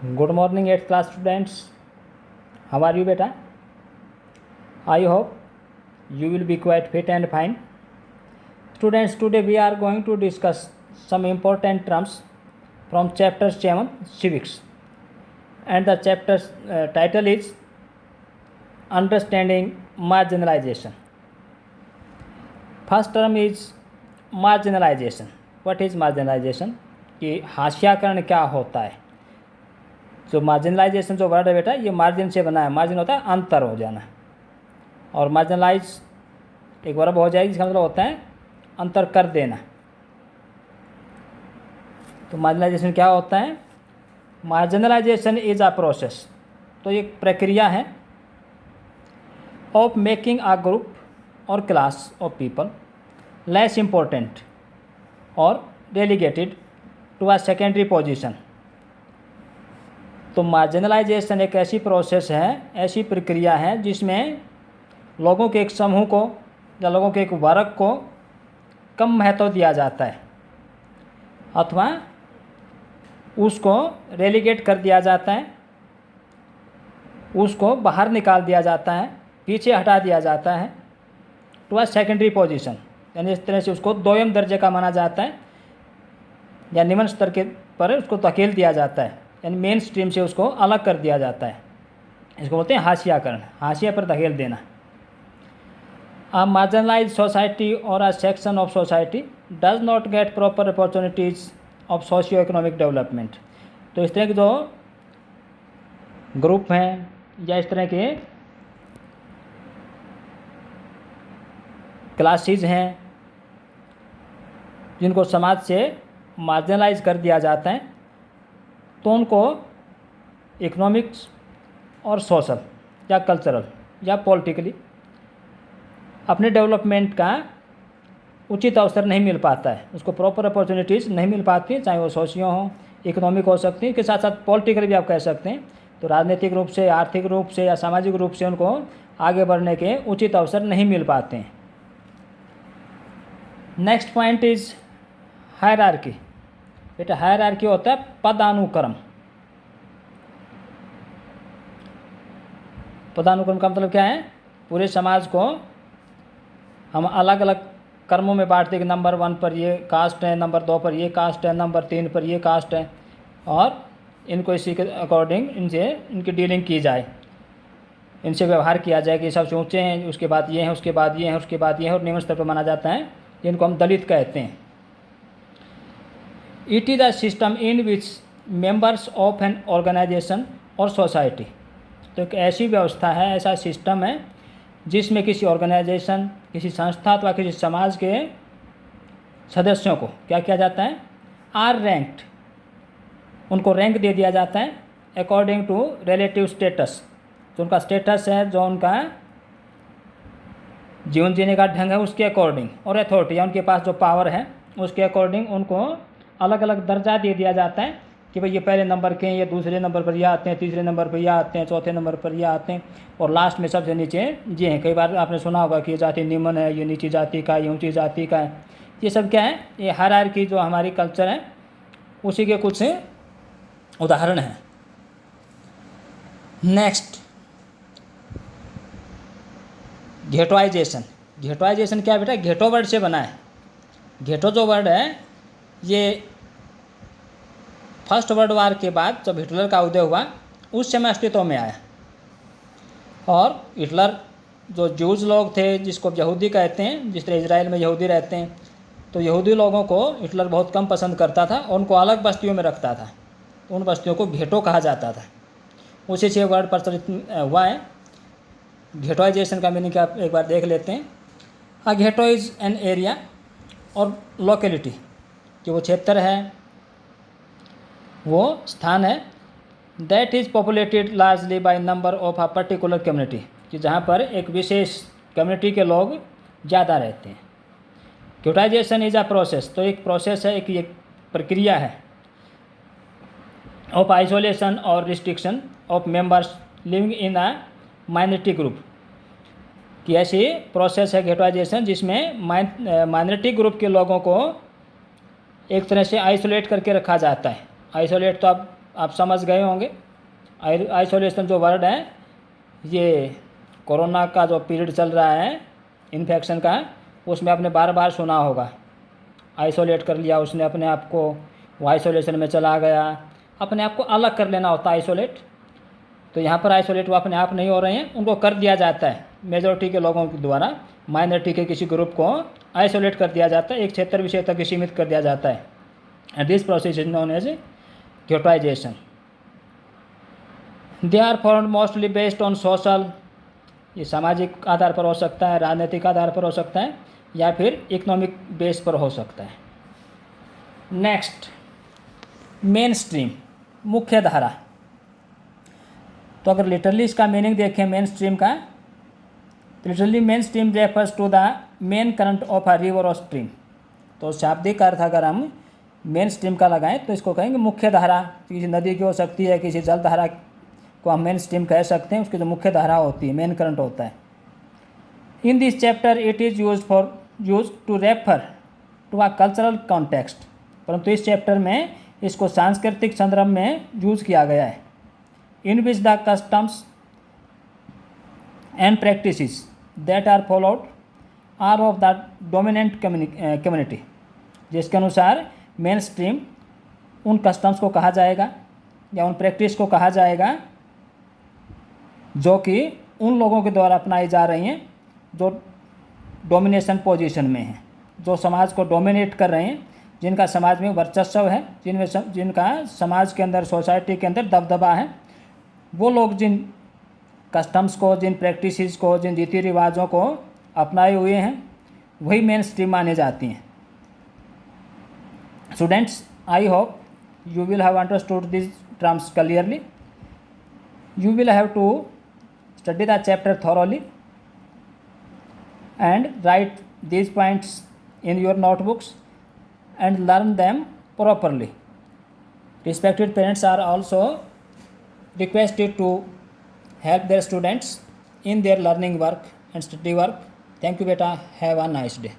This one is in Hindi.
Good morning, 8th class students. How are you, beta? I hope you will be quite fit and fine. Students, today we are going to discuss some important terms from chapter 7, Civics. And the chapter's title is Understanding Marginalization. First term is marginalization. What is marginalization? कि हाशियाकरण क्या होता है। जो मार्जिनलाइजेशन जो वर्ड है बेटा, ये मार्जिन से बना है। मार्जिन होता है अंतर हो जाना, और मार्जिनलाइज एक वर्ब हो जाएगी जिसका मतलब होता है अंतर कर देना। तो मार्जिनलाइजेशन क्या होता है? मार्जिनलाइजेशन इज अ प्रोसेस, तो एक प्रक्रिया है ऑफ मेकिंग अ ग्रुप और class of people less important और relegated to a secondary position. तो मार्जिनलाइजेशन एक ऐसी प्रोसेस है, ऐसी प्रक्रिया है जिसमें लोगों के एक समूह को या लोगों के एक वर्ग को कम महत्व दिया जाता है अथवा उसको रेलीगेट कर दिया जाता है, उसको बाहर निकाल दिया जाता है, पीछे हटा दिया जाता है टू अ सेकेंडरी पोजीशन। यानी इस तरह से उसको दोयम दर्जे का माना जाता है या निम्न स्तर के पर उसको धकेल दिया जाता है, यानी मेन स्ट्रीम से उसको अलग कर दिया जाता है। इसको बोलते हैं हाशियाकरण, हाशिया पर धकेल देना। A marginalized society or a section of society does not get proper opportunities of socio-economic development। तो इस तरह के जो ग्रुप हैं या इस तरह के क्लासेस हैं जिनको समाज से मार्जिनलाइज कर दिया जाता है, तो उनको इकोनॉमिक्स और सोशल या कल्चरल या पॉलिटिकली अपने डेवलपमेंट का उचित अवसर नहीं मिल पाता है, उसको प्रॉपर अपॉर्चुनिटीज़ नहीं मिल पाती, चाहे वो सोशियो हो, इकोनॉमिक हो सकती है, के साथ साथ पॉलिटिकल भी आप कह सकते हैं। तो राजनीतिक रूप से, आर्थिक रूप से या सामाजिक रूप से उनको आगे बढ़ने के उचित अवसर नहीं मिल पाते हैं। Next point is hierarchy. बेटा हायरार्की होता है पदानुक्रम। पदानुक्रम का मतलब क्या है? पूरे समाज को हम अलग अलग कर्मों में बांटते हैं कि नंबर 1 पर ये कास्ट है, नंबर 2 पर ये कास्ट है, नंबर 3 पर ये कास्ट है, और इनको इसी के अकॉर्डिंग इनसे इनकी डीलिंग की जाए, इनसे व्यवहार किया जाए कि सबसे ऊंचे हैं, उसके बाद ये हैं, उसके बाद ये हैं, उसके बाद ये हैं, और निम्न स्तर पर माना जाता है, जिनको हम दलित कहते हैं। It is a system in which members of an organization और सोसाइटी। तो एक ऐसी व्यवस्था है, ऐसा सिस्टम है जिसमें किसी ऑर्गेनाइजेशन, किसी संस्था अथवा किसी समाज के सदस्यों को क्या किया जाता है? आर रैंक्ड, उनको रैंक दे दिया जाता है अकॉर्डिंग टू रिलेटिव स्टेटस। जो उनका स्टेटस है, जो उनका जीवन जीने का ढंग है, उसके अकॉर्डिंग, और अथॉरिटी या उनके पास जो पावर है उसके अकॉर्डिंग उनको अलग अलग दर्जा दे दिया जाता है कि भाई ये पहले नंबर के हैं, ये दूसरे नंबर पर ये आते हैं, तीसरे नंबर पर ये आते हैं, चौथे नंबर पर ये आते हैं, और लास्ट में सबसे नीचे ये हैं। कई बार आपने सुना होगा कि ये जाति निम्न है, ये नीची जाति का, ये ऊंची जाति का है। ये सब क्या है? ये हायरार्की जो हमारी कल्चर है उसी के कुछ उदाहरण हैं। नेक्स्ट, घेटोइजेशन। घेटोइजेशन क्या है बेटा? घेटो वर्ड से बना है। घेटो जो वर्ड है ये फर्स्ट वर्ल्ड वार के बाद जब हिटलर का उदय हुआ उस समय अस्तित्व में आया, और हिटलर जो जूज लोग थे, जिसको यहूदी कहते हैं, जिस तरह इजराइल में यहूदी रहते हैं, तो यहूदी लोगों को हिटलर बहुत कम पसंद करता था और उनको अलग बस्तियों में रखता था। उन बस्तियों को घेटो कहा जाता था। उसी से वर्ड प्रचलित हुआ है। घेटोइजेशन का मीनिंग आप एक बार देख लेते हैं। अ घेटो इज़ एन एरिया और लोकेलिटी, कि वो क्षेत्र है, वो स्थान है, that is populated largely by number of a particular community, कि जहाँ पर एक विशेष कम्युनिटी के लोग ज़्यादा रहते हैं। घेटोइजेशन इज़ अ प्रोसेस, तो एक प्रोसेस है, एक प्रक्रिया है ऑफ आइसोलेशन और restriction of members living in a minority group, कि ऐसी प्रोसेस है घेटोइजेशन जिसमें माइनॉरिटी ग्रुप के लोगों को एक तरह से आइसोलेट करके रखा जाता है। आइसोलेट तो आप आप समझ गए होंगे। आइसोलेशन जो वर्ड है ये कोरोना का जो पीरियड चल रहा है इन्फेक्शन का, उसमें आपने बार बार सुना होगा। आइसोलेट कर लिया उसने अपने आप को, वो आइसोलेशन में चला गया। अपने आप को अलग कर लेना होता है आइसोलेट। तो यहाँ पर आइसोलेट वो अपने आप नहीं हो रहे हैं, उनको कर दिया जाता है मेजॉरिटी के लोगों के द्वारा। माइनॉरिटी के किसी ग्रुप को आइसोलेट कर दिया जाता है, एक क्षेत्र विषय तक सीमित कर दिया जाता है। And this process is known as ghettoisation. They are formed mostly based on social, ये सामाजिक आधार पर हो सकता है, राजनीतिक आधार पर हो सकता है, या फिर इकोनॉमिक बेस पर हो सकता है। नेक्स्ट, मेन स्ट्रीम, मुख्य धारा। तो अगर लिटरली इसका मीनिंग देखें मेन स्ट्रीम का, तो literally mainstream refers to the main current of a river और स्ट्रीम। तो शाब्दिक अर्थ अगर हम मेन स्ट्रीम का लगाएं तो इसको कहेंगे मुख्य धारा। किसी नदी की हो सकती है, किसी जल धारा को हम मेन स्ट्रीम कह सकते हैं, उसकी जो मुख्य धारा होती है, मेन करंट होता है। In this chapter it is use to refer to a cultural context, परंतु इस चैप्टर में इसको सांस्कृतिक संदर्भ में यूज किया गया है। In which the customs and practices that are followed are of the dominant community, जिसके अनुसार मेन स्ट्रीम उन कस्टम्स को कहा जाएगा या उन प्रैक्टिस को कहा जाएगा जो कि उन लोगों के द्वारा अपनाई जा रही हैं जो डोमिनेशन पोजीशन में हैं, जो समाज को डोमिनेट कर रहे हैं, जिनका समाज में वर्चस्व है, जिनका समाज के अंदर, सोसाइटी के अंदर दबदबा है। वो लोग जिन कस्टम्स को, जिन प्रैक्टिसेस को, जिन रीति रिवाजों को अपनाए हुए हैं, वही मेन स्ट्रीम माने जाती हैं। Students, I hope you will have understood these terms clearly. You will have to study the chapter thoroughly and write these points in your notebooks and learn them properly. Respected parents are also requested to help their students in their learning work and study work. Thank you beta, have a nice day.